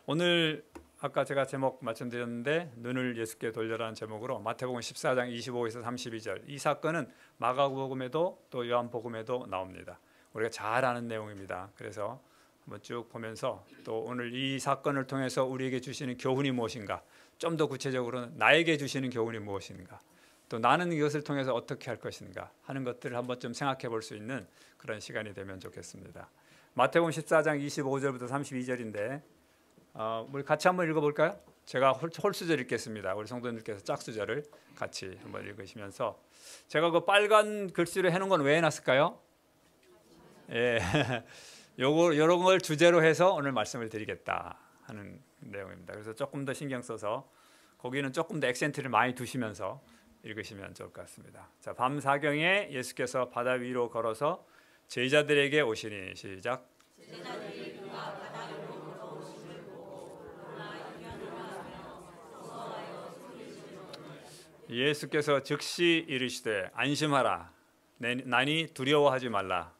오늘 아까 제가 제목 말씀드렸는데 눈을 예수께 돌려라는 제목으로 마태복음 14장 25에서 32절, 이 사건은 마가복음에도 또 요한복음에도 나옵니다. 우리가 잘 아는 내용입니다. 그래서 한번 쭉 보면서 또 오늘 이 사건을 통해서 우리에게 주시는 교훈이 무엇인가, 좀 더 구체적으로는 나에게 주시는 교훈이 무엇인가, 또 나는 이것을 통해서 어떻게 할 것인가 하는 것들을 한번 좀 생각해 볼 수 있는 그런 시간이 되면 좋겠습니다. 마태복음 14장 25절부터 32절인데 우리 같이 한번 읽어볼까요? 제가 홀수절 읽겠습니다. 우리 성도님께서 짝수절을 같이 한번 읽으시면서, 제가 그 빨간 글씨로 해놓은 건 왜 해놨을까요? 예, 이런 걸 주제로 해서 오늘 말씀을 드리겠다 하는 내용입니다. 그래서 조금 더 신경 써서 거기는 조금 더 액센트를 많이 두시면서 읽으시면 좋을 것 같습니다. 자, 밤 사경에 예수께서 바다 위로 걸어서 제자들에게 오시니, 시작. 제자들이 그가 바다 위로 걸어오심을 보고 놀라 이견을 하며 무서워하여 소리지르되, 예수께서 즉시 이르시되 안심하라, 나니 두려워하지 말라.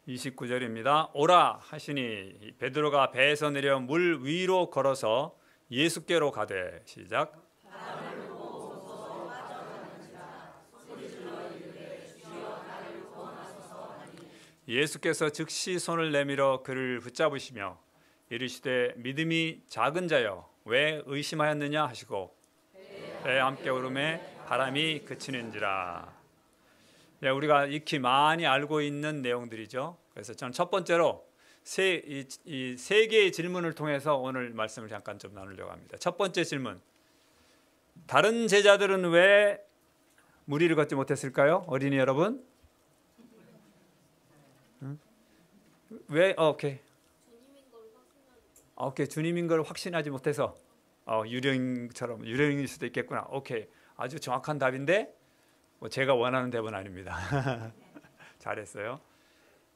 29절입니다. 오라 하시니 베드로가 배에서 내려 물 위로 걸어서 예수께로 가되, 시작. 예수께서 즉시 손을 내밀어 그를 붙잡으시며 이르시되 믿음이 작은 자여 왜 의심하였느냐 하시고 배에 함께 오름에 바람이 그치는지라. 네, 우리가 익히 많이 알고 있는 내용들이죠. 그래서 저는 첫 번째로 세 개의 질문을 통해서 오늘 말씀을 잠깐 좀 나누려고 합니다. 첫 번째 질문, 다른 제자들은 왜 무리를 걷지 못했을까요? 어린이 여러분? 왜? 오케이. 주님인 걸 확신하지 못해서. 유령일 수도 있겠구나. 오케이. 아주 정확한 답인데 제가 원하는 답은 아닙니다. 잘했어요.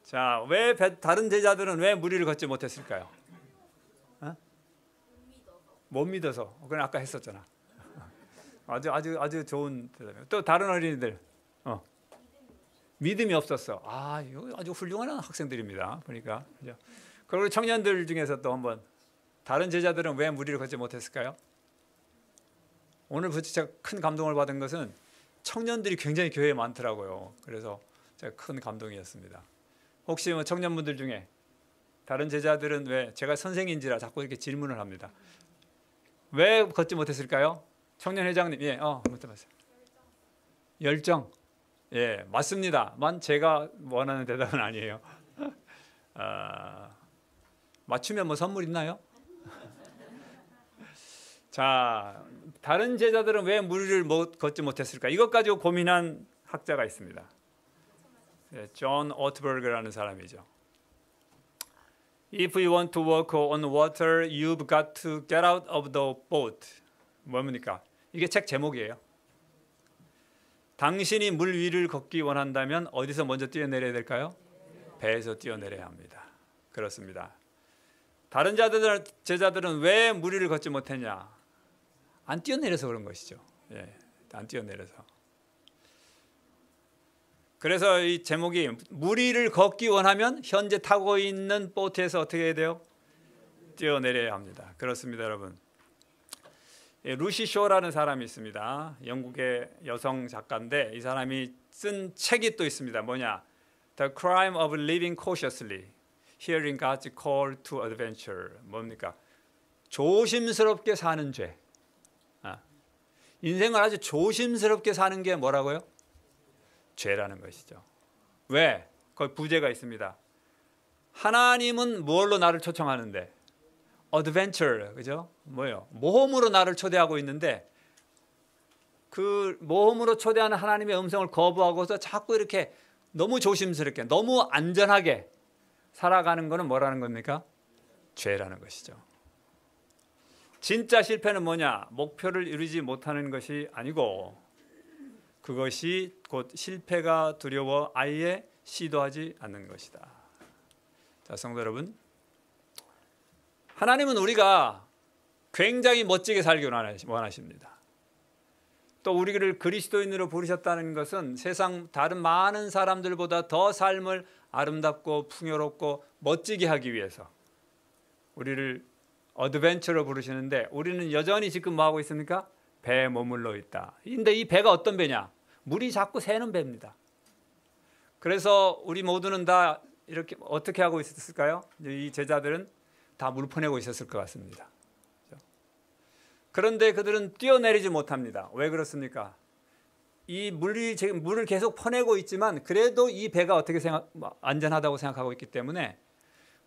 자, 왜 다른 제자들은 왜 무리를 걷지 못했을까요? 못 믿어서. 그건 아까 했었잖아. 아주 좋은 대답이에요. 또 다른 어린이들, 믿음이 없었어. 이거 아주 훌륭한 학생들입니다. 보니까. 그리고 청년들 중에서 또 한번, 다른 제자들은 왜 무리를 걷지 못했을까요? 오늘 제가 큰 감동을 받은 것은 청년들이 굉장히 교회에 많더라고요. 그래서 제가 큰 감동이었습니다. 혹시 청년분들 중에 다른 제자들은 왜, 제가 선생인지라 자꾸 이렇게 질문을 합니다. 왜 걷지 못했을까요? 청년회장님, 말씀하세요. 열정. 예, 맞습니다만 제가 원하는 대답은 아니에요. 맞추면 선물 있나요? 자, 다른 제자들은 왜 무리를 걷지 못했을까? 이것 가지고 고민한 학자가 있습니다. 존 오트버그라는 사람이죠. If you want to walk on water, you've got to get out of the boat. 뭡니까? 이게 책 제목이에요. 당신이 물 위를 걷기 원한다면 어디서 먼저 뛰어내려야 될까요? 배에서 뛰어내려야 합니다. 그렇습니다. 다른 제자들은 왜 무리를 걷지 못했냐? 안 뛰어내려서 그런 것이죠. 예, 안 뛰어내려서. 그래서 이 제목이, 무리를 걷기 원하면 현재 타고 있는 보트에서 어떻게 해야 돼요? 뛰어내려야 합니다. 그렇습니다, 여러분. 루시 쇼라는 사람이 있습니다. 영국의 여성 작가인데 이 사람이 쓴 책이 또 있습니다. 뭐냐? The Crime of Living Cautiously, Hearing God's Call to Adventure. 뭡니까? 조심스럽게 사는 죄. 인생을 아주 조심스럽게 사는 게 뭐라고요? 죄라는 것이죠. 왜? 거기 부제가 있습니다. 하나님은 뭘로 나를 초청하는데? Adventure, 그죠? 뭐예요? 모험으로 나를 초대하고 있는데, 그 모험으로 초대하는 하나님의 음성을 거부하고서 자꾸 이렇게 너무 조심스럽게, 너무 안전하게 살아가는 것은 뭐라는 겁니까? 죄라는 것이죠. 진짜 실패는 뭐냐? 목표를 이루지 못하는 것이 아니고, 그것이 곧 실패가 두려워 아예 시도하지 않는 것이다. 자, 성도 여러분, 하나님은 우리가 굉장히 멋지게 살기 원하십니다. 또 우리를 그리스도인으로 부르셨다는 것은 세상 다른 많은 사람들보다 더 삶을 아름답고 풍요롭고 멋지게 하기 위해서 우리를 어드벤처로 부르시는데, 우리는 여전히 지금 뭐 하고 있습니까? 배에 머물러 있다. 근데 이 배가 어떤 배냐? 물이 자꾸 새는 배입니다. 그래서 우리 모두는 다 이렇게 어떻게 하고 있었을까요? 이 제자들은 다 물 퍼내고 있었을 것 같습니다. 그런데 그들은 뛰어내리지 못합니다. 왜 그렇습니까? 이 물을 계속 퍼내고 있지만 그래도 이 배가 어떻게 안전하다고 생각하고 있기 때문에,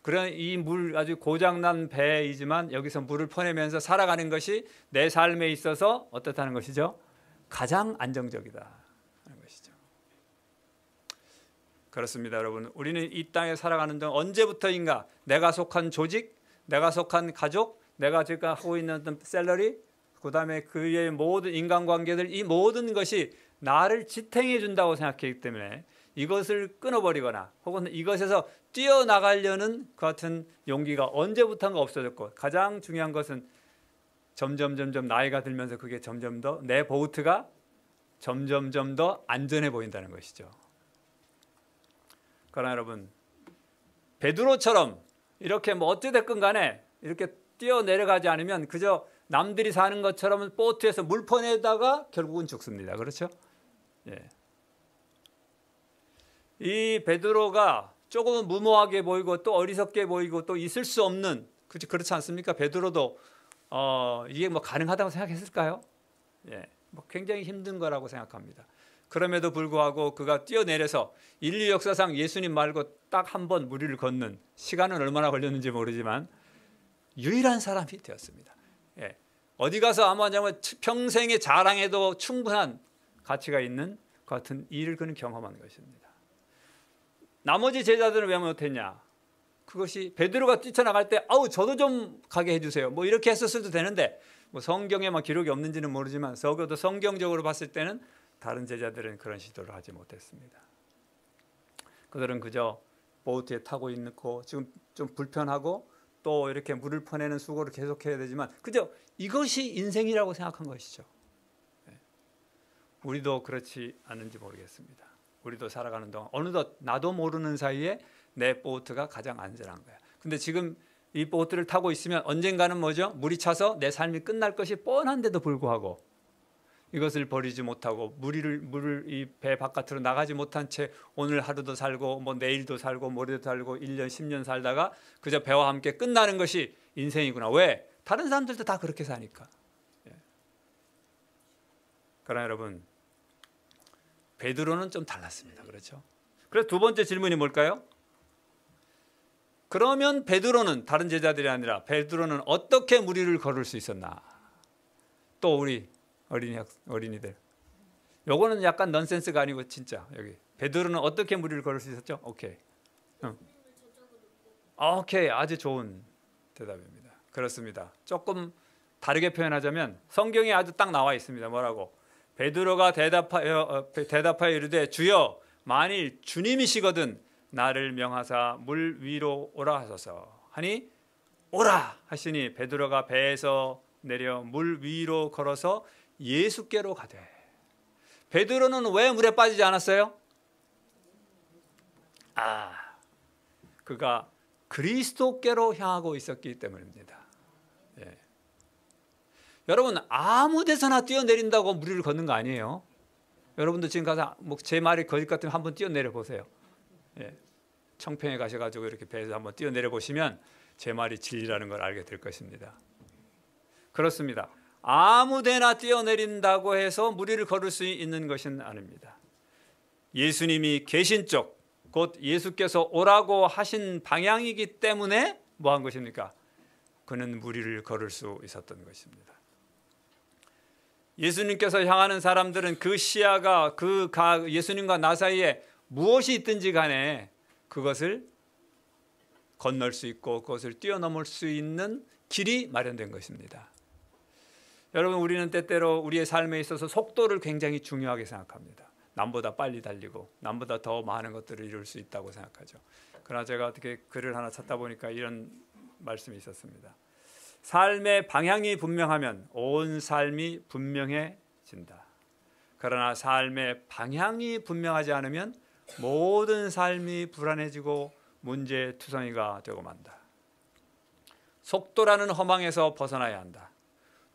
그런 이 물 아주 고장난 배이지만 여기서 물을 퍼내면서 살아가는 것이 내 삶에 있어서 어떻다는 것이죠? 가장 안정적이다 하는 것이죠. 그렇습니다, 여러분. 우리는 이 땅에 살아가는 동안 언제부터인가 내가 속한 조직, 내가 속한 가족, 내가 지금 하고 있는 어떤 샐러리, 그 다음에 그의 모든 인간관계들, 이 모든 것이 나를 지탱해 준다고 생각했기 때문에 이것을 끊어버리거나 혹은 이것에서 뛰어나가려는 그 같은 용기가 언제부턴가 없어졌고, 가장 중요한 것은 점점 나이가 들면서 그게 점점 더 내 보트가 점점 더 안전해 보인다는 것이죠. 그러나 여러분, 베드로처럼 이렇게 뭐 어찌됐건 간에 이렇게 뛰어내려가지 않으면 그저 남들이 사는 것처럼 보트에서 물 퍼내다가 결국은 죽습니다. 그렇죠? 예. 이 베드로가 조금은 무모하게 보이고 또 어리석게 보이고 또 있을 수 없는, 그렇지 않습니까? 베드로도 이게 뭐 가능하다고 생각했을까요? 예. 뭐 굉장히 힘든 거라고 생각합니다. 그럼에도 불구하고 그가 뛰어내려서 인류 역사상 예수님 말고 딱 한 번 물 위를 걷는, 시간은 얼마나 걸렸는지 모르지만 유일한 사람이 되었습니다. 예. 어디 가서 아마 평생의 자랑에도 충분한 가치가 있는 그 같은 일을 그는 경험한 것입니다. 나머지 제자들은 왜 못했냐? 그것이 베드로가 뛰쳐나갈 때 아우 저도 좀 가게 해주세요, 뭐 이렇게 했었어도 되는데, 뭐 성경에 막 기록이 없는지는 모르지만 적어도 성경적으로 봤을 때는 다른 제자들은 그런 시도를 하지 못했습니다. 그들은 그저 보트에 타고 있고 지금 좀 불편하고 또 이렇게 물을 퍼내는 수고를 계속해야 되지만 그저 이것이 인생이라고 생각한 것이죠. 우리도 그렇지 않은지 모르겠습니다. 우리도 살아가는 동안 어느덧 나도 모르는 사이에 내 보트가 가장 안전한 거야. 근데 지금 이 보트를 타고 있으면 언젠가는 뭐죠? 물이 차서 내 삶이 끝날 것이 뻔한데도 불구하고 이것을 버리지 못하고 물을 이 배 바깥으로 나가지 못한 채 오늘 하루도 살고 뭐 내일도 살고 모레도 살고 1년 10년 살다가 그저 배와 함께 끝나는 것이 인생이구나. 왜? 다른 사람들도 다 그렇게 사니까. 그러나 여러분, 베드로는 좀 달랐습니다. 그렇죠? 그래서 두 번째 질문이 뭘까요? 그러면 베드로는, 다른 제자들이 아니라 베드로는 어떻게 물 위를 걸을 수 있었나? 또 우리 어린이들, 요거는 약간 넌센스가 아니고 진짜 여기 베드로는 어떻게 물 위를 걸을 수 있었죠? 오케이, 오케이, 아주 좋은 대답입니다. 그렇습니다. 조금 다르게 표현하자면 성경에 아주 딱 나와 있습니다. 뭐라고? 베드로가 대답하여 이르되 주여 만일 주님이시거든 나를 명하사 물 위로 오라 하소서 하니 오라 하시니 베드로가 배에서 내려 물 위로 걸어서 예수께로 가되. 베드로는 왜 물에 빠지지 않았어요? 그가 그리스도께로 향하고 있었기 때문입니다. 예. 여러분, 아무 데서나 뛰어내린다고 물 위를 걷는 거 아니에요. 여러분도 지금 가서 뭐 제 말이 거짓 같으면 한번 뛰어내려 보세요. 예. 청평에 가셔가지고 이렇게 배에서 한번 뛰어내려 보시면 제 말이 진리라는 걸 알게 될 것입니다. 그렇습니다. 아무데나 뛰어내린다고 해서 물 위를 걸을 수 있는 것은 아닙니다. 예수님이 계신 쪽, 곧 예수께서 오라고 하신 방향이기 때문에 뭐 한 것입니까? 그는 물 위를 걸을 수 있었던 것입니다. 예수님께서 향하는 사람들은 그 시야가 예수님과 나 사이에 무엇이 있든지 간에 그것을 건널 수 있고 그것을 뛰어넘을 수 있는 길이 마련된 것입니다. 여러분, 우리는 때때로 우리의 삶에 있어서 속도를 굉장히 중요하게 생각합니다. 남보다 빨리 달리고 남보다 더 많은 것들을 이룰 수 있다고 생각하죠. 그러나 제가 어떻게 글을 하나 찾다 보니까 이런 말씀이 있었습니다. 삶의 방향이 분명하면 온 삶이 분명해진다. 그러나 삶의 방향이 분명하지 않으면 모든 삶이 불안해지고 문제투성이가 되고 만다. 속도라는 허망에서 벗어나야 한다.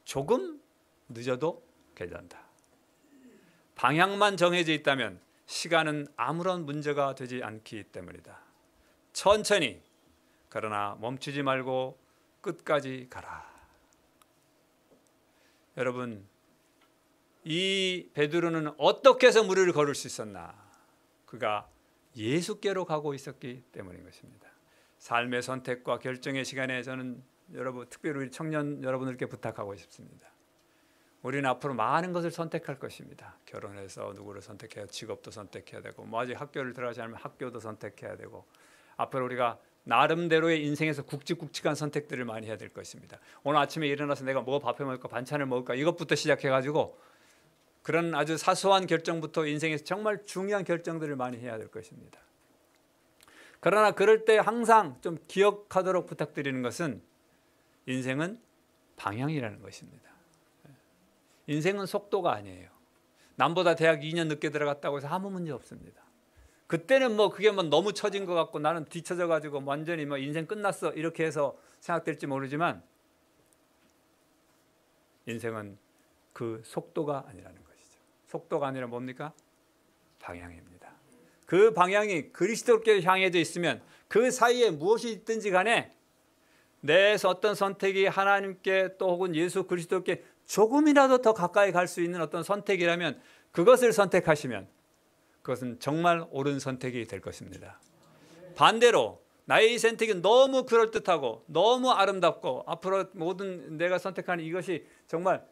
조금 늦어도 괜찮다. 방향만 정해져 있다면 시간은 아무런 문제가 되지 않기 때문이다. 천천히, 그러나 멈추지 말고 끝까지 가라. 여러분, 이 베드로는 어떻게 해서 무리를 걸을 수 있었나? 그가 예수께로 가고 있었기 때문인 것입니다. 삶의 선택과 결정의 시간에 저는 여러분, 특별히 우리 청년 여러분들께 부탁하고 싶습니다. 우리는 앞으로 많은 것을 선택할 것입니다. 결혼해서 누구를 선택해야, 직업도 선택해야 되고, 아직 학교를 들어가지 않으면 학교도 선택해야 되고, 앞으로 우리가 나름대로의 인생에서 굵직굵직한 선택들을 많이 해야 될 것입니다. 오늘 아침에 일어나서 내가 뭐 밥해 먹을까, 반찬을 먹을까, 이것부터 시작해가지고 그런 아주 사소한 결정부터 인생에서 정말 중요한 결정들을 많이 해야 될 것입니다. 그러나 그럴 때 항상 좀 기억하도록 부탁드리는 것은 인생은 방향이라는 것입니다. 인생은 속도가 아니에요. 남보다 대학 2년 늦게 들어갔다고 해서 아무 문제 없습니다. 그때는 그게 너무 처진 것 같고 나는 뒤처져 가지고 완전히 인생 끝났어 이렇게 해서 생각될지 모르지만 인생은 그 속도가 아니라는 것이죠. 속도가 아니라 뭡니까? 방향입니다. 그 방향이 그리스도께 향해져 있으면 그 사이에 무엇이 있든지 간에 내 어떤 선택이 하나님께 또 혹은 예수 그리스도께 조금이라도 더 가까이 갈 수 있는 어떤 선택이라면 그것을 선택하시면 그것은 정말 옳은 선택이 될 것입니다. 반대로 나의 이 선택이 너무 그럴듯하고 너무 아름답고 앞으로 모든 내가 선택하는 이것이 정말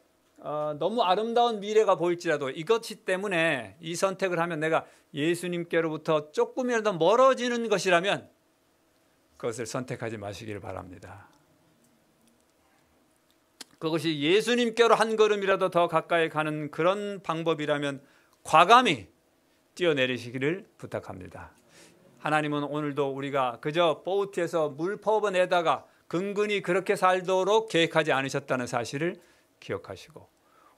너무 아름다운 미래가 보일지라도 이것 때문에 이 선택을 하면 내가 예수님께로부터 조금이라도 멀어지는 것이라면 그것을 선택하지 마시기를 바랍니다. 그것이 예수님께로 한 걸음이라도 더 가까이 가는 그런 방법이라면 과감히 뛰어내리시기를 부탁합니다. 하나님은 오늘도 우리가 그저 보트에서 물 퍼내다가 근근히 그렇게 살도록 계획하지 않으셨다는 사실을 기억하시고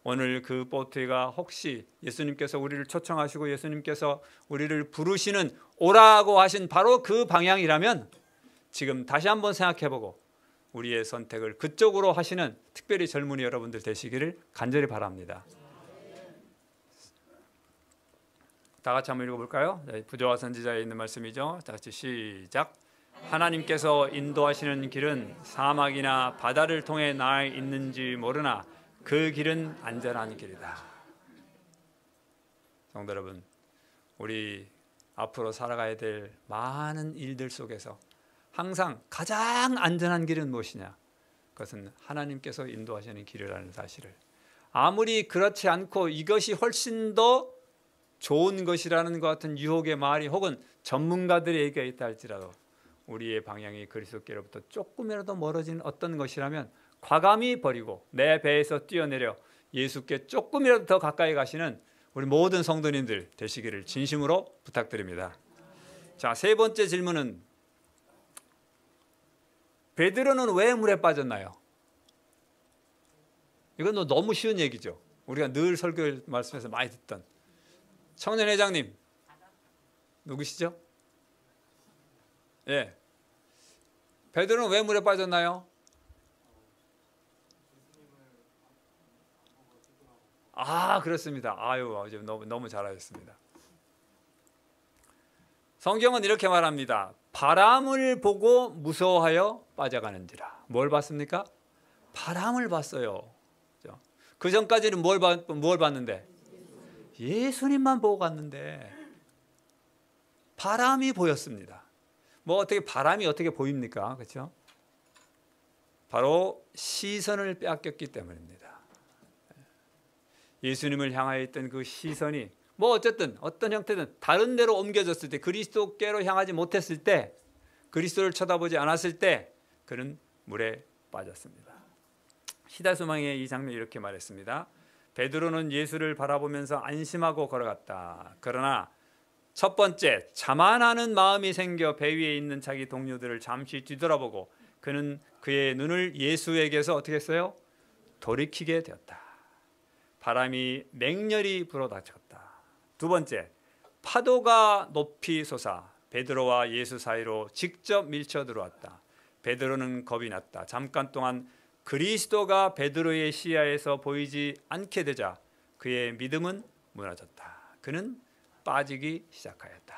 오늘 그 보트가 혹시 예수님께서 우리를 초청하시고 예수님께서 우리를 부르시는 오라고 하신 바로 그 방향이라면 지금 다시 한번 생각해보고 우리의 선택을 그쪽으로 하시는 특별히 젊은이 여러분들 되시기를 간절히 바랍니다. 다 같이 한번 읽어볼까요? 부조화 선지자에 있는 말씀이죠. 다 같이 시작. 하나님께서 인도하시는 길은 사막이나 바다를 통해 나아 있는지 모르나 그 길은 안전한 길이다. 성도 여러분, 우리 앞으로 살아가야 될 많은 일들 속에서 항상 가장 안전한 길은 무엇이냐? 그것은 하나님께서 인도하시는 길이라는 사실을 아무리 그렇지 않고 이것이 훨씬 더 좋은 것이라는 것 같은 유혹의 말이 혹은 전문가들의 얘기가 있다 할지라도 우리의 방향이 그리스도께로부터 조금이라도 멀어지는 어떤 것이라면 과감히 버리고 내 배에서 뛰어내려 예수께 조금이라도 더 가까이 가시는 우리 모든 성도님들 되시기를 진심으로 부탁드립니다. 자, 세 번째 질문은 베드로는 왜 물에 빠졌나요? 이건 너무 쉬운 얘기죠. 우리가 늘 설교 말씀에서 많이 듣던 청년회장님 누구시죠? 예, 베드로는 왜 물에 빠졌나요? 그렇습니다. 너무 잘하셨습니다. 성경은 이렇게 말합니다. 바람을 보고 무서워하여 빠져가는지라. 뭘 봤습니까? 바람을 봤어요. 그 전까지는 뭘 봤는데? 예수님만 보고 갔는데 바람이 보였습니다. 바람이 어떻게 보입니까? 그렇죠? 바로 시선을 빼앗겼기 때문입니다. 예수님을 향하여 있던 그 시선이 어쨌든 어떤 형태든 다른 데로 옮겨졌을 때 그리스도께로 향하지 못했을 때 그리스도를 쳐다보지 않았을 때 그는 물에 빠졌습니다. 시다소망의 이 장면이 이렇게 말했습니다. 베드로는 예수를 바라보면서 안심하고 걸어갔다. 그러나 첫 번째 자만하는 마음이 생겨 배 위에 있는 자기 동료들을 잠시 뒤돌아보고 그는 그의 눈을 예수에게서 어떻게 했어요? 돌이키게 되었다. 바람이 맹렬히 불어닥쳤다. 두 번째, 파도가 높이 솟아 베드로와 예수 사이로 직접 밀쳐 들어왔다. 베드로는 겁이 났다. 잠깐 동안 그리스도가 베드로의 시야에서 보이지 않게 되자 그의 믿음은 무너졌다. 그는 빠지기 시작하였다.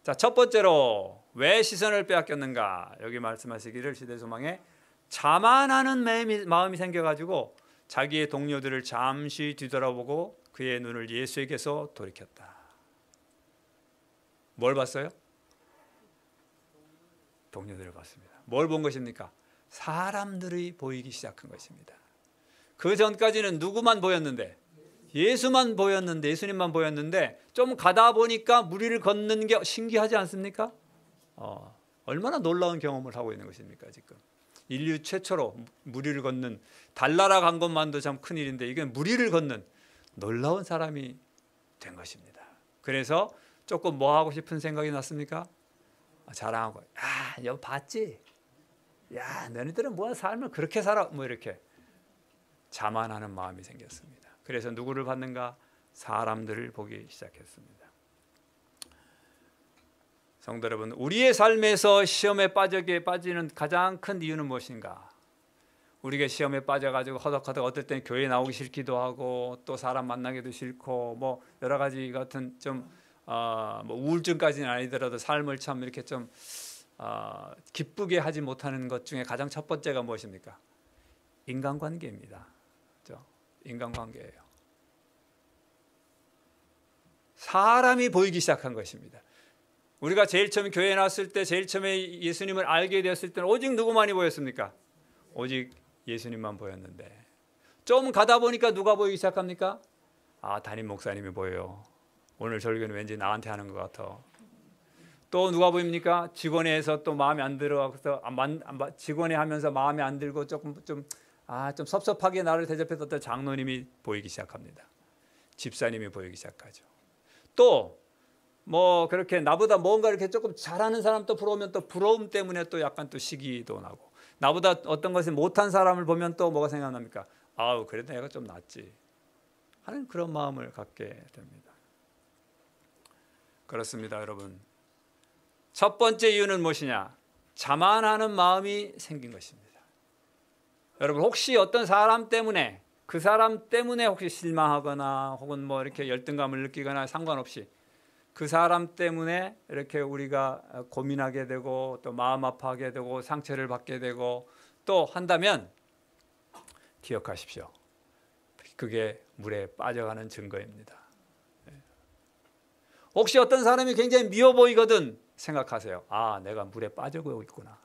자, 첫 번째로 왜 시선을 빼앗겼는가? 여기 말씀하시기를 시대소망에 자만하는 마음이 생겨가지고 자기의 동료들을 잠시 뒤돌아보고 그의 눈을 예수에게서 돌이켰다. 뭘 봤어요? 동료들을 봤습니다. 뭘 본 것입니까? 사람들이 보이기 시작한 것입니다. 그 전까지는 누구만 보였는데? 예수만 보였는데, 예수님만 보였는데 좀 가다 보니까 무리를 걷는 게 신기하지 않습니까? 얼마나 놀라운 경험을 하고 있는 것입니까? 지금 인류 최초로 무리를 걷는, 달나라 간 것만도 참 큰일인데 이게 무리를 걷는 놀라운 사람이 된 것입니다. 그래서 조금 뭐 하고 싶은 생각이 났습니까? 자랑하고, 야, 너 봤지? 야, 너희들은 뭐야, 삶을 그렇게 살아? 뭐 이렇게 자만하는 마음이 생겼습니다. 그래서 누구를 봤는가? 사람들을 보기 시작했습니다. 성도 여러분, 우리의 삶에서 시험에 빠지는 가장 큰 이유는 무엇인가? 우리가 시험에 빠져가지고 허덕허덕 어떨 때는 교회 나오기 싫기도 하고 또 사람 만나기도 싫고 뭐 여러 가지 같은 좀 뭐 우울증까지는 아니더라도 삶을 참 이렇게 좀 기쁘게 하지 못하는 것 중에 가장 첫 번째가 무엇입니까? 인간관계입니다. 그렇죠? 인간관계예요. 사람이 보이기 시작한 것입니다. 우리가 제일 처음 교회에 나왔을 때 제일 처음에 예수님을 알게 되었을 때는 오직 누구만이 보였습니까? 오직 예수님만 보였는데 좀 가다 보니까 누가 보이기 시작합니까? 담임 목사님이 보여요. 오늘 설교는 왠지 나한테 하는 것 같아. 또 누가 보입니까? 직원회에서 또 마음에 안 들어서 직원회 하면서 마음에 안 들고 조금 좀 섭섭하게 나를 대접했던 장로님이 보이기 시작합니다. 집사님이 보이기 시작하죠. 또 뭐 그렇게 나보다 뭔가 이렇게 조금 잘하는 사람 또 부러우면 또 부러움 때문에 또 약간 또 시기도 나고, 나보다 어떤 것을 못한 사람을 보면 또 뭐가 생각납니까? 그래도 내가 좀 낫지 하는 그런 마음을 갖게 됩니다. 그렇습니다, 여러분. 첫 번째 이유는 무엇이냐? 자만하는 마음이 생긴 것입니다. 여러분, 혹시 어떤 사람 때문에, 그 사람 때문에 혹시 실망하거나 혹은 뭐 이렇게 열등감을 느끼거나 상관없이 그 사람 때문에 이렇게 우리가 고민하게 되고 또 마음 아파하게 되고 상처를 받게 되고 또 한다면 기억하십시오. 그게 물에 빠져가는 증거입니다. 혹시 어떤 사람이 굉장히 미워 보이거든 생각하세요. 내가 물에 빠져가고 있구나.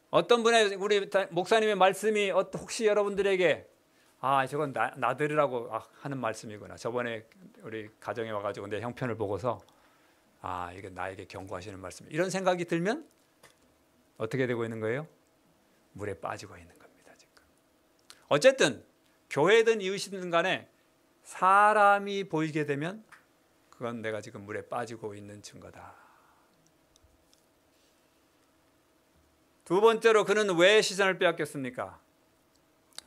어떤 분의 우리 목사님의 말씀이 혹시 여러분들에게 저건 나들이라고 하는 말씀이구나. 저번에 우리 가정에 와가지고 내 형편을 보고서 이게 나에게 경고하시는 말씀. 이런 생각이 들면 어떻게 되고 있는 거예요? 물에 빠지고 있는 겁니다. 지금. 어쨌든 교회든 이웃이든 간에 사람이 보이게 되면 그건 내가 지금 물에 빠지고 있는 증거다. 두 번째로 그는 왜 시선을 빼앗겼습니까?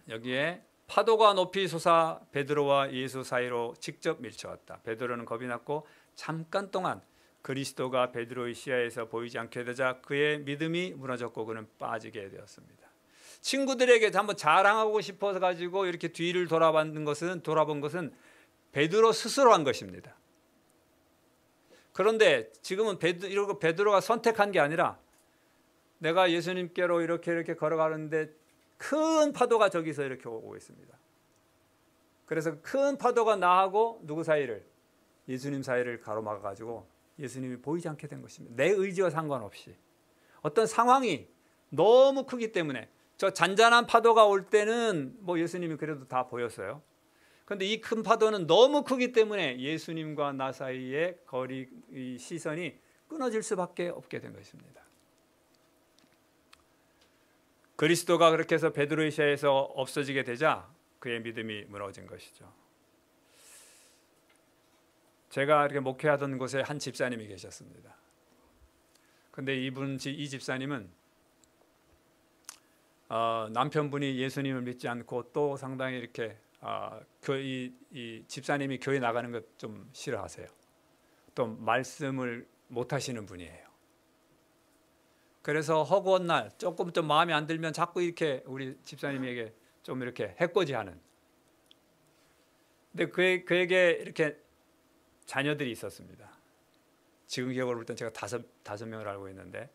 여기에 파도가 높이 솟아 베드로와 예수 사이로 직접 밀쳐왔다. 베드로는 겁이 났고 잠깐 동안 그리스도가 베드로의 시야에서 보이지 않게 되자 그의 믿음이 무너졌고 그는 빠지게 되었습니다. 친구들에게 한번 자랑하고 싶어서 가지고 이렇게 뒤를 돌아본 것은 베드로 스스로 한 것입니다. 그런데 지금은 베드로가 선택한 게 아니라 내가 예수님께로 이렇게 걸어가는데 큰 파도가 저기서 이렇게 오고 있습니다. 그래서 큰 파도가 나하고 누구 사이를? 예수님 사이를 가로막아가지고 예수님이 보이지 않게 된 것입니다. 내 의지와 상관없이. 어떤 상황이 너무 크기 때문에 저 잔잔한 파도가 올 때는 뭐 예수님이 그래도 다 보였어요. 그런데 이 큰 파도는 너무 크기 때문에 예수님과 나 사이의 이 시선이 끊어질 수밖에 없게 된 것입니다. 그리스도가 그렇게 해서 베드로의 시야에서 없어지게 되자 그의 믿음이 무너진 것이죠. 제가 이렇게 목회하던 곳에 한 집사님이 계셨습니다. 그런데 이 집사님은 남편분이 예수님을 믿지 않고 또 상당히 이렇게 이 집사님이 교회 나가는 것 좀 싫어하세요. 또 말씀을 못 하시는 분이에요. 그래서 허구한 날 조금 좀 마음에 안 들면 자꾸 이렇게 우리 집사님에게 좀 이렇게 해코지하는. 근데 그에게 이렇게 자녀들이 있었습니다. 지금 기억으로 볼 땐 제가 다섯 명을 알고 있는데,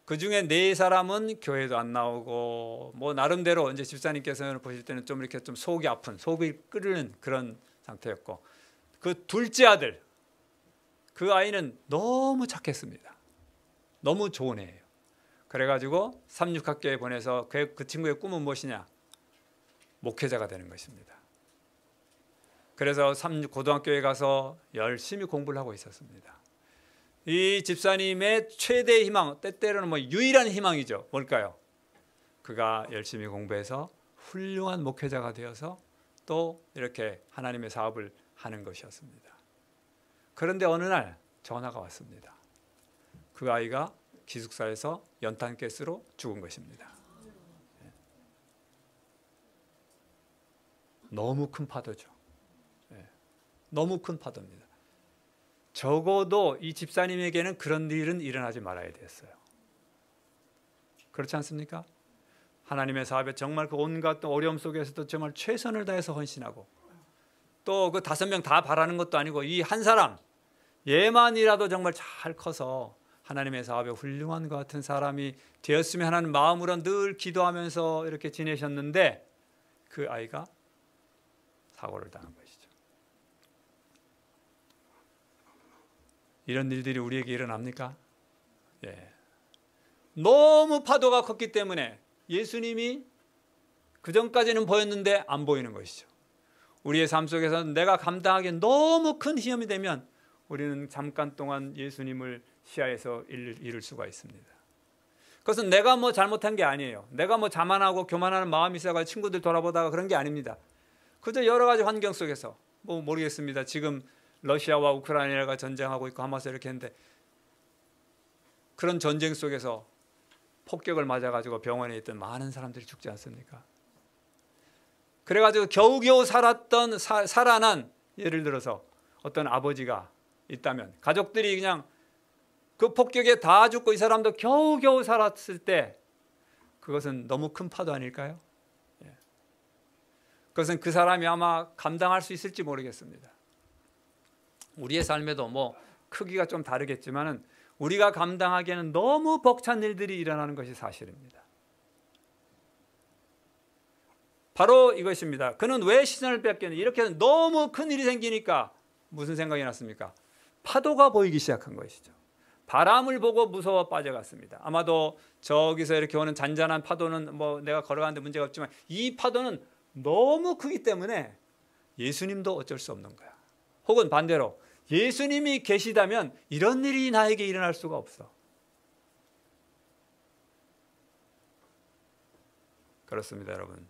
그 중에 4사람은 교회도 안 나오고, 뭐 나름대로 이제 집사님께서는 보실 때는 좀 이렇게 좀 속이 아픈, 속이 끓는 그런 상태였고, 그 둘째 아들, 그 아이는 너무 착했습니다. 너무 좋은 애예요. 그래가지고 삼육학교에 보내서 그 친구의 꿈은 무엇이냐? 목회자가 되는 것입니다. 그래서 고등학교에 가서 열심히 공부를 하고 있었습니다. 이 집사님의 최대 희망, 때때로는 뭐 유일한 희망이죠. 뭘까요? 그가 열심히 공부해서 훌륭한 목회자가 되어서 또 이렇게 하나님의 사업을 하는 것이었습니다. 그런데 어느 날 전화가 왔습니다. 그 아이가 기숙사에서 연탄가스로 죽은 것입니다. 너무 큰 파도죠. 너무 큰 파도입니다. 적어도 이 집사님에게는 그런 일은 일어나지 말아야 됐어요. 그렇지 않습니까? 하나님의 사업에 정말 그 온갖 어려움 속에서도 정말 최선을 다해서 헌신하고, 또 그 5명 다 바라는 것도 아니고 이 한 사람 얘만이라도 정말 잘 커서 하나님의 사업에 훌륭한 것 같은 사람이 되었으면 하는 마음으로 늘 기도하면서 이렇게 지내셨는데, 그 아이가 사고를 당한 것이죠. 이런 일들이 우리에게 일어납니까? 예. 너무 파도가 컸기 때문에 예수님이 그전까지는 보였는데 안 보이는 것이죠. 우리의 삶 속에서는 내가 감당하기에 너무 큰 시험이 되면 우리는 잠깐 동안 예수님을 시야에서 잃을 수가 있습니다. 그것은 내가 뭐 잘못한 게 아니에요. 내가 뭐 자만하고 교만하는 마음이 있어가지고 친구들 돌아보다가 그런 게 아닙니다. 그저 여러 가지 환경 속에서 뭐 모르겠습니다. 지금 러시아와 우크라이나가 전쟁하고 있고 하마스 이렇게 했는데, 그런 전쟁 속에서 폭격을 맞아가지고 병원에 있던 많은 사람들이 죽지 않습니까? 그래가지고 겨우겨우 살아난, 예를 들어서 어떤 아버지가 있다면 가족들이 그냥 그 폭격에 다 죽고 이 사람도 겨우겨우 살았을 때, 그것은 너무 큰 파도 아닐까요? 그것은 그 사람이 아마 감당할 수 있을지 모르겠습니다. 우리의 삶에도 뭐 크기가 좀 다르겠지만은 우리가 감당하기에는 너무 벅찬 일들이 일어나는 것이 사실입니다. 바로 이것입니다. 그는 왜 시선을 뺏겼냐? 이렇게 너무 큰 일이 생기니까 무슨 생각이 났습니까? 파도가 보이기 시작한 것이죠. 바람을 보고 무서워 빠져갔습니다. 아마도 저기서 이렇게 오는 잔잔한 파도는 뭐 내가 걸어가는데 문제가 없지만, 이 파도는 너무 크기 때문에 예수님도 어쩔 수 없는 거야. 혹은 반대로 예수님이 계시다면 이런 일이 나에게 일어날 수가 없어. 그렇습니다, 여러분.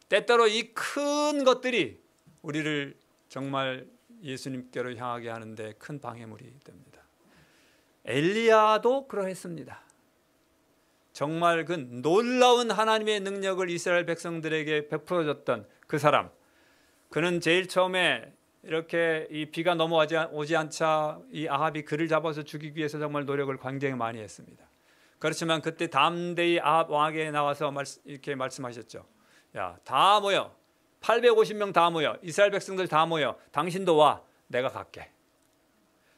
때때로 이 큰 것들이 우리를 정말 예수님께로 향하게 하는데 큰 방해물이 됩니다. 엘리야도 그러했습니다. 정말 그 놀라운 하나님의 능력을 이스라엘 백성들에게 베풀어 줬던 그 사람, 그는 제일 처음에 이렇게 이 비가 오지 않자 이 아합이 그를 잡아서 죽이기 위해서 정말 노력을 굉장히 많이 했습니다. 그렇지만 그때 담대히 아합 왕에게 나와서 이렇게 말씀하셨죠. 야, 다 모여, 850명 다 모여, 이스라엘 백성들 다 모여, 당신도 와, 내가 갈게.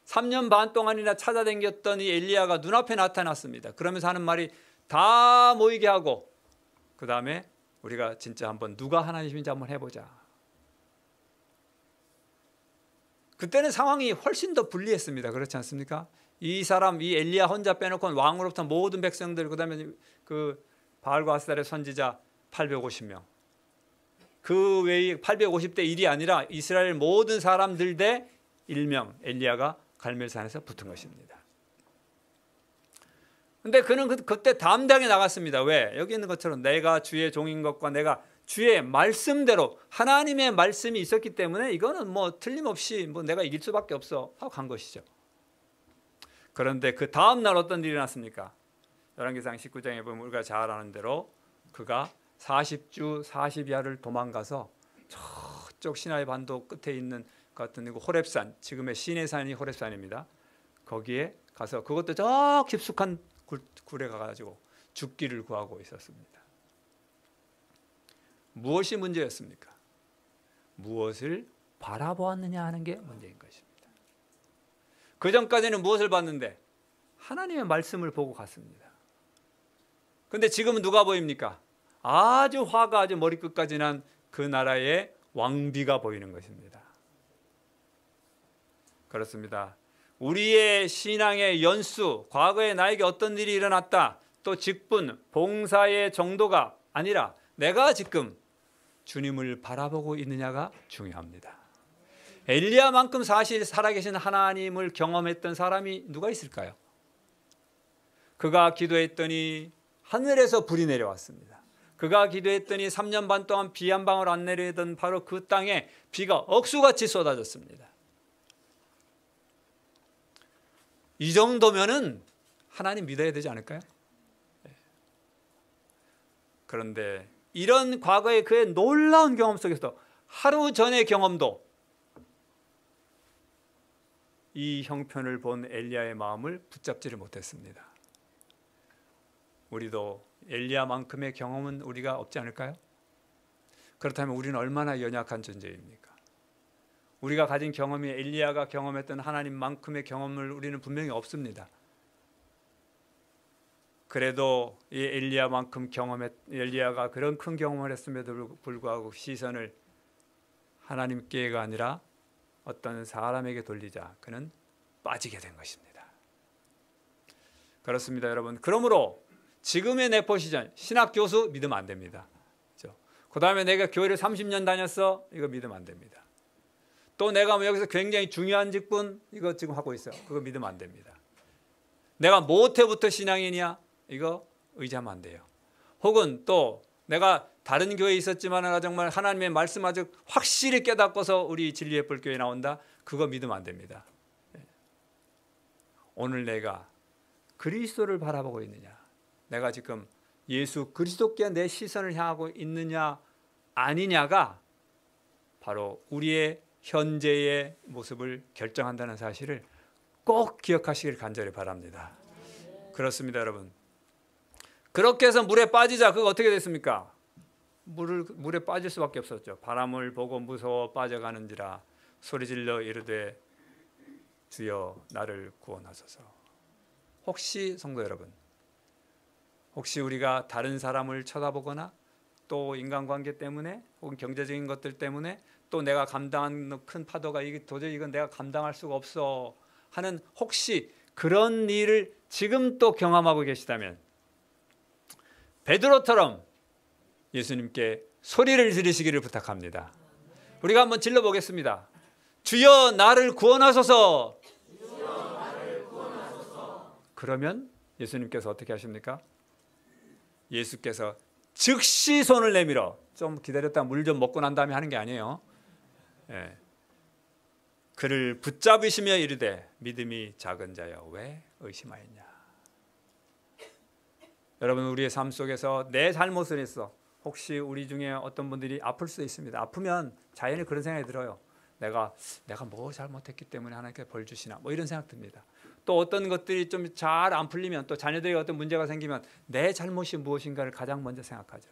3년 반 동안이나 찾아다녔던 이 엘리야가 눈앞에 나타났습니다. 그러면서 하는 말이, 다 모이게 하고 그 다음에 우리가 진짜 한번 누가 하나님인지 한번 해보자. 그때는 상황이 훨씬 더 불리했습니다. 그렇지 않습니까? 이 엘리야 혼자 빼놓고는 왕으로부터 모든 백성들, 그 다음에 그 바알과 아스타레 선지자 850명, 그 외에 850대 1이 아니라 이스라엘 모든 사람들 대 1명 엘리야가 갈멜산에서 붙은 것입니다. 근데 그는 그때 담대하게 나갔습니다. 왜? 여기 있는 것처럼 내가 주의 종인 것과 내가 주의 말씀대로, 하나님의 말씀이 있었기 때문에 이거는 뭐 틀림없이 뭐 내가 이길 수밖에 없어 하고 간 것이죠. 그런데 그 다음 날 어떤 일이 났습니까? 열왕기상 19장에 보면 우리가 잘 아는 대로 그가 40주 40야를 도망가서 저쪽 시나이 반도 끝에 있는 같은 호렙산, 지금의 시내산이 호렙산입니다. 거기에 가서 그것도 저 깊숙한 굴에 가가지고 죽기를 구하고 있었습니다. 무엇이 문제였습니까? 무엇을 바라보았느냐 하는 게 문제인 것입니다. 그 전까지는 무엇을 봤는데? 하나님의 말씀을 보고 갔습니다. 그런데 지금은 누가 보입니까? 아주 화가 아주 머리끝까지 난 그 나라의 왕비가 보이는 것입니다. 그렇습니다. 우리의 신앙의 연수, 과거에 나에게 어떤 일이 일어났다, 또 직분, 봉사의 정도가 아니라 내가 지금 주님을 바라보고 있느냐가 중요합니다. 엘리야만큼 사실 살아계신 하나님을 경험했던 사람이 누가 있을까요? 그가 기도했더니 하늘에서 불이 내려왔습니다. 그가 기도했더니 3년 반 동안 비 한 방울 안 내리던 바로 그 땅에 비가 억수같이 쏟아졌습니다. 이 정도면은 하나님 믿어야 되지 않을까요? 그런데 이런 과거의 그의 놀라운 경험 속에서 하루 전의 경험도 이 형편을 본 엘리야의 마음을 붙잡지를 못했습니다. 우리도 엘리야만큼의 경험은 우리가 없지 않을까요? 그렇다면 우리는 얼마나 연약한 존재입니까? 우리가 가진 경험이 엘리야가 경험했던 하나님만큼의 경험을 우리는 분명히 없습니다. 그래도 이 엘리야가 그런 큰 경험을 했음에도 불구하고 시선을 하나님께가 아니라 어떤 사람에게 돌리자 그는 빠지게 된 것입니다. 그렇습니다, 여러분. 그러므로 지금의 내 포지션, 신학 교수 믿으면 안 됩니다. 그렇죠? 그 다음에 내가 교회를 30년 다녔어, 이거 믿으면 안 됩니다. 또 내가 뭐 여기서 굉장히 중요한 직분 이거 지금 하고 있어요, 그거 믿으면 안 됩니다. 내가 모태부터 신앙인이야, 이거 의지하면 안 돼요. 혹은 또 내가 다른 교회에 있었지만 정말 하나님의 말씀 아주 확실히 깨닫고서 우리 진리의 불교에 나온다, 그거 믿으면 안 됩니다. 오늘 내가 그리스도를 바라보고 있느냐, 내가 지금 예수 그리스도께 내 시선을 향하고 있느냐 아니냐가 바로 우리의 현재의 모습을 결정한다는 사실을 꼭 기억하시길 간절히 바랍니다. 그렇습니다, 여러분. 그렇게 해서 물에 빠지자. 그거 어떻게 됐습니까? 물에 빠질 수밖에 없었죠. 바람을 보고 무서워 빠져가는지라 소리질러 이르되 주여 나를 구원하소서. 혹시 성도 여러분, 혹시 우리가 다른 사람을 쳐다보거나 또 인간관계 때문에 혹은 경제적인 것들 때문에 또 내가 감당한 큰 파도가 이게 도저히 이건 내가 감당할 수가 없어 하는 혹시 그런 일을 지금 또 경험하고 계시다면 베드로처럼 예수님께 소리를 지르시기를 부탁합니다. 우리가 한번 질러보겠습니다. 주여 나를 구원하소서. 그러면 예수님께서 어떻게 하십니까? 예수께서 즉시 손을 내밀어, 좀 기다렸다 물 좀 먹고 난 다음에 하는 게 아니에요. 그를 붙잡으시며 이르되 믿음이 작은 자여 왜 의심하였냐. 여러분, 우리의 삶 속에서 내 잘못을 했어. 혹시 우리 중에 어떤 분들이 아플 수 있습니다. 아프면 자연히 그런 생각이 들어요. 내가 뭐 잘못했기 때문에 하나님께 벌 주시나, 뭐 이런 생각 듭니다. 또 어떤 것들이 좀 잘 안 풀리면, 또 자녀들에게 어떤 문제가 생기면 내 잘못이 무엇인가를 가장 먼저 생각하죠.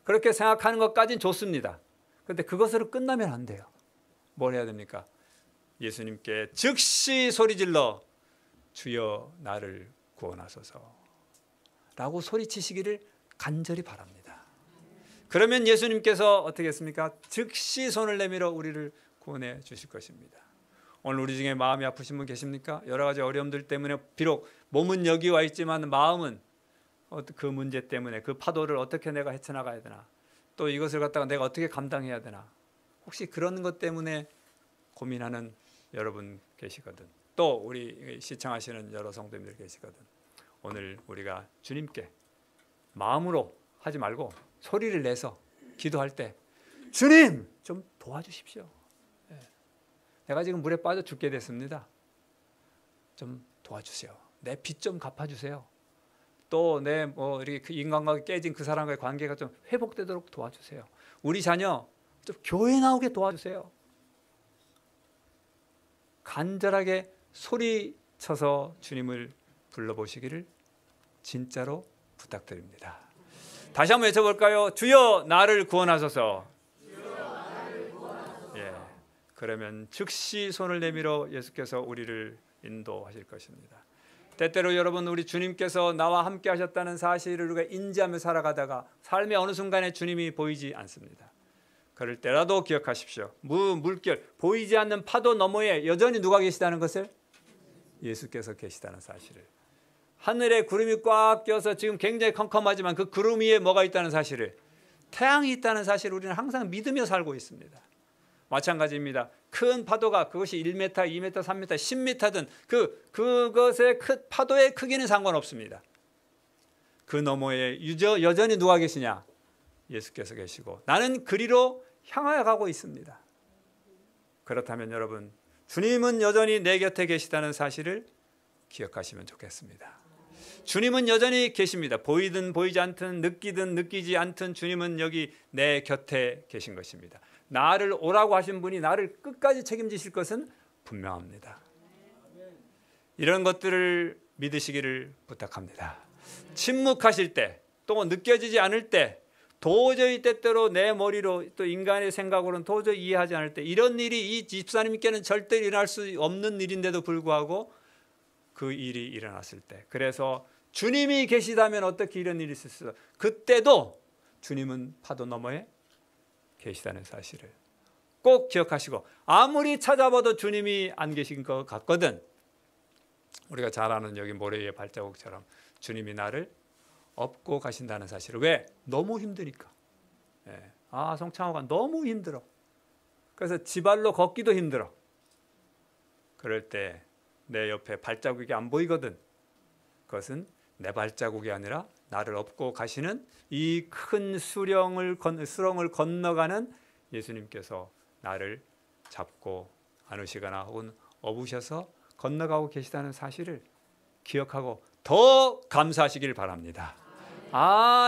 그렇게 생각하는 것까지는 좋습니다. 그런데 그것으로 끝나면 안 돼요. 뭘 해야 됩니까? 예수님께 즉시 소리질러 주여 나를 구원하소서 라고 소리치시기를 간절히 바랍니다. 그러면 예수님께서 어떻게 했습니까? 즉시 손을 내밀어 우리를 구원해 주실 것입니다. 오늘 우리 중에 마음이 아프신 분 계십니까? 여러 가지 어려움들 때문에 비록 몸은 여기 와 있지만 마음은 그 문제 때문에 그 파도를 어떻게 내가 헤쳐나가야 되나, 또 이것을 갖다가 내가 어떻게 감당해야 되나, 혹시 그런 것 때문에 고민하는 여러분 계시거든. 또 우리 시청하시는 여러 성도님들 계시거든. 오늘 우리가 주님께 마음으로 하지 말고 소리를 내서 기도할 때 주님 좀 도와주십시오. 내가 지금 물에 빠져 죽게 됐습니다. 좀 도와주세요. 내 빚 좀 갚아주세요. 또 내 뭐 이렇게 그 인간관계 깨진 그 사람과의 관계가 좀 회복되도록 도와주세요. 우리 자녀 좀 교회 나오게 도와주세요. 간절하게 소리쳐서 주님을 불러보시기를 진짜로 부탁드립니다. 다시 한번 외쳐볼까요? 주여 나를 구원하소서. 예, 그러면 즉시 손을 내밀어 예수께서 우리를 인도하실 것입니다. 때때로 여러분, 우리 주님께서 나와 함께 하셨다는 사실을 우리가 인지하며 살아가다가 삶의 어느 순간에 주님이 보이지 않습니다. 그럴 때라도 기억하십시오. 물결, 보이지 않는 파도 너머에 여전히 누가 계시다는 것을? 예수께서 계시다는 사실을. 하늘에 구름이 꽉 껴서 지금 굉장히 컴컴하지만 그 구름 위에 뭐가 있다는 사실을, 태양이 있다는 사실을 우리는 항상 믿으며 살고 있습니다. 마찬가지입니다. 큰 파도가 그것이 1m, 2m, 3m, 10m든 그것의 파도의 크기는 상관없습니다. 그 너머에 여전히 누가 계시냐? 예수께서 계시고 나는 그리로 향하여 가고 있습니다. 그렇다면 여러분, 주님은 여전히 내 곁에 계시다는 사실을 기억하시면 좋겠습니다. 주님은 여전히 계십니다. 보이든 보이지 않든 느끼든 느끼지 않든 주님은 여기 내 곁에 계신 것입니다. 나를 오라고 하신 분이 나를 끝까지 책임지실 것은 분명합니다. 이런 것들을 믿으시기를 부탁합니다. 침묵하실 때, 또 느껴지지 않을 때, 도저히 때때로 내 머리로 또 인간의 생각으로는 도저히 이해하지 않을 때, 이런 일이 이 집사님께는 절대 일어날 수 없는 일인데도 불구하고 그 일이 일어났을 때, 그래서 주님이 계시다면 어떻게 이런 일이 있을 수 있어? 그때도 주님은 파도 너머에 계시다는 사실을 꼭 기억하시고, 아무리 찾아봐도 주님이 안 계신 것 같거든, 우리가 잘 아는 여기 모래 위의 발자국처럼 주님이 나를 업고 가신다는 사실을. 왜? 너무 힘드니까. 예. 송창호가 너무 힘들어. 그래서 지발로 걷기도 힘들어. 그럴 때 내 옆에 발자국이 안 보이거든. 그것은 내 발자국이 아니라 나를 업고 가시는 이 큰 수렁을 건너가는 예수님께서 나를 잡고 안으시거나 혹은 업으셔서 건너가고 계시다는 사실을 기억하고 더 감사하시길 바랍니다.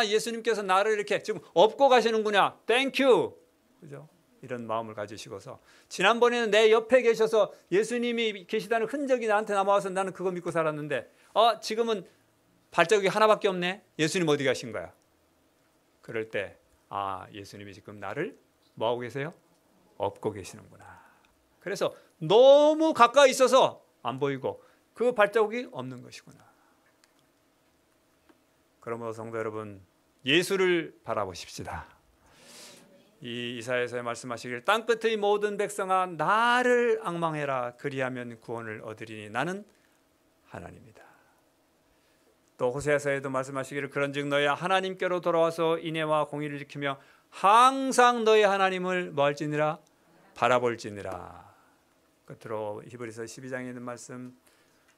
예수님께서 나를 이렇게 지금 업고 가시는구나. 땡큐. 그죠? 이런 마음을 가지시고서, 지난번에는 내 옆에 계셔서 예수님이 계시다는 흔적이 나한테 남아와서 나는 그거 믿고 살았는데, 지금은 발자국이 하나밖에 없네. 예수님 어디 가신 거야? 그럴 때 예수님이 지금 나를 뭐하고 계세요? 업고 계시는구나. 그래서 너무 가까이 있어서 안 보이고 그 발자국이 없는 것이구나. 그러므로 성도 여러분, 예수를 바라보십시다. 이 이사야서에 말씀하시길 땅끝의 모든 백성아 나를 앙망해라. 그리하면 구원을 얻으리니 나는 하나님이다. 또 호세아서에도 말씀하시기를 그런즉 너희야 하나님께로 돌아와서 인애와 공의를 지키며 항상 너희 하나님을 뭐 할지니라? 바라볼지니라. 끝으로 히브리서 12장에 있는 말씀,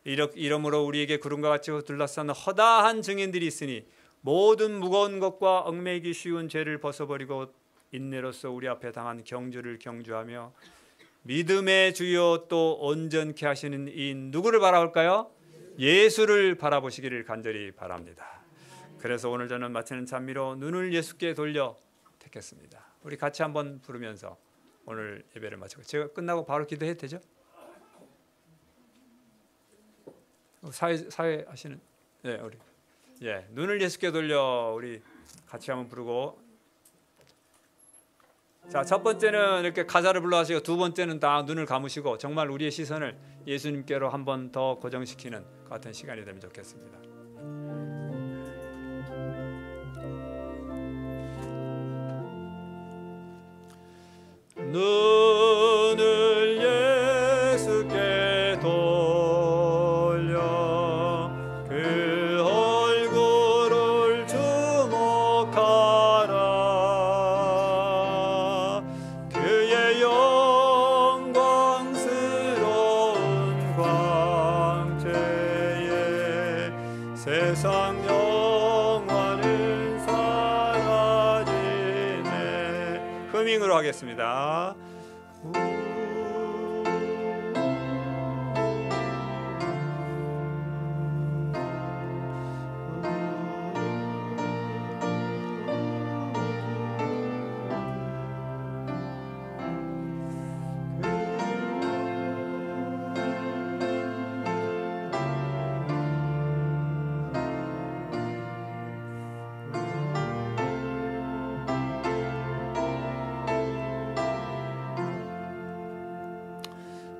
이러므로 우리에게 구름과 같이 둘러싼 허다한 증인들이 있으니 모든 무거운 것과 얽매이기 쉬운 죄를 벗어버리고 인내로서 우리 앞에 당한 경주를 경주하며 믿음의 주요 또 온전케 하시는 이 누구를 바라볼까요? 예수를 바라보시기를 간절히 바랍니다. 그래서 오늘 저는 마치는 찬미로 눈을 예수께 돌려 택했습니다. 우리 같이 한번 부르면서 오늘 예배를 마치고, 제가 끝나고 바로 기도해도 되죠? 사회 하시는 우리 눈을 예수께 돌려 우리 같이 한번 부르고, 자, 첫 번째는 이렇게 가사를 불러하시고, 두 번째는 다 눈을 감으시고 정말 우리의 시선을 예수님께로 한 번 더 고정시키는 것 같은 시간이 되면 좋겠습니다. 눈을 예수께 돌려 그 얼굴을 주목하라. 그의 영광스러운 광채에 세상 영화는 사라지네. 흐밍으로 하겠습니다.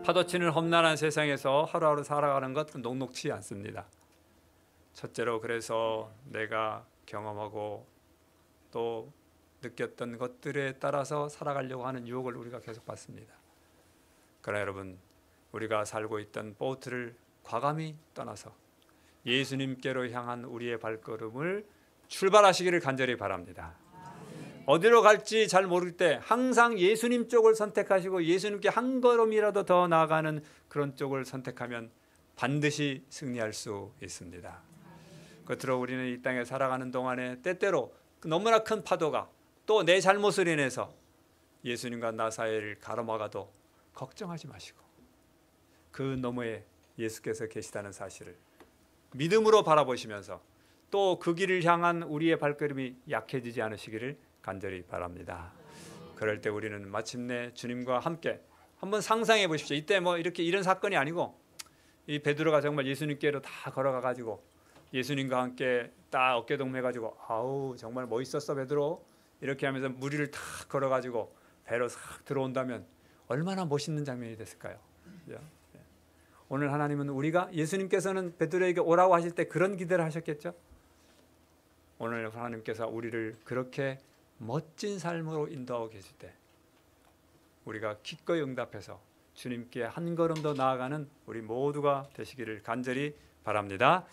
파도치는 험난한 세상에서 하루하루 살아가는 것 녹록치 않습니다. 첫째로 그래서 내가 경험하고 또 느꼈던 것들에 따라서 살아가려고 하는 유혹을 우리가 계속 받습니다. 그러나 여러분, 우리가 살고 있던 보트를 과감히 떠나서 예수님께로 향한 우리의 발걸음을 출발하시기를 간절히 바랍니다. 어디로 갈지 잘 모를 때 항상 예수님 쪽을 선택하시고 예수님께 한 걸음이라도 더 나아가는 그런 쪽을 선택하면 반드시 승리할 수 있습니다. 끝으로 우리는 이 땅에 살아가는 동안에 때때로 너무나 큰 파도가 또 내 잘못을 인해서 예수님과 나 사이를 가로막아도 걱정하지 마시고 그 너머에 예수께서 계시다는 사실을 믿음으로 바라보시면서 또 그 길을 향한 우리의 발걸음이 약해지지 않으시기를 간절히 바랍니다. 그럴 때 우리는 마침내 주님과 함께 한번 상상해 보십시오. 이때 뭐 이렇게 이런 사건이 아니고 이 베드로가 정말 예수님께로 다 걸어가 가지고 예수님과 함께 딱 어깨동무 해가지고 아우 정말 멋있었어 베드로 이렇게 하면서 무리를 다 걸어가지고 배로 싹 들어온다면 얼마나 멋있는 장면이 됐을까요? 오늘 하나님은 우리가 예수님께서는 베드로에게 오라고 하실 때 그런 기대를 하셨겠죠? 오늘 하나님께서 우리를 그렇게 멋진 삶으로 인도하고 계실 때 우리가 기꺼이 응답해서 주님께 한 걸음 더 나아가는 우리 모두가 되시기를 간절히 바랍니다.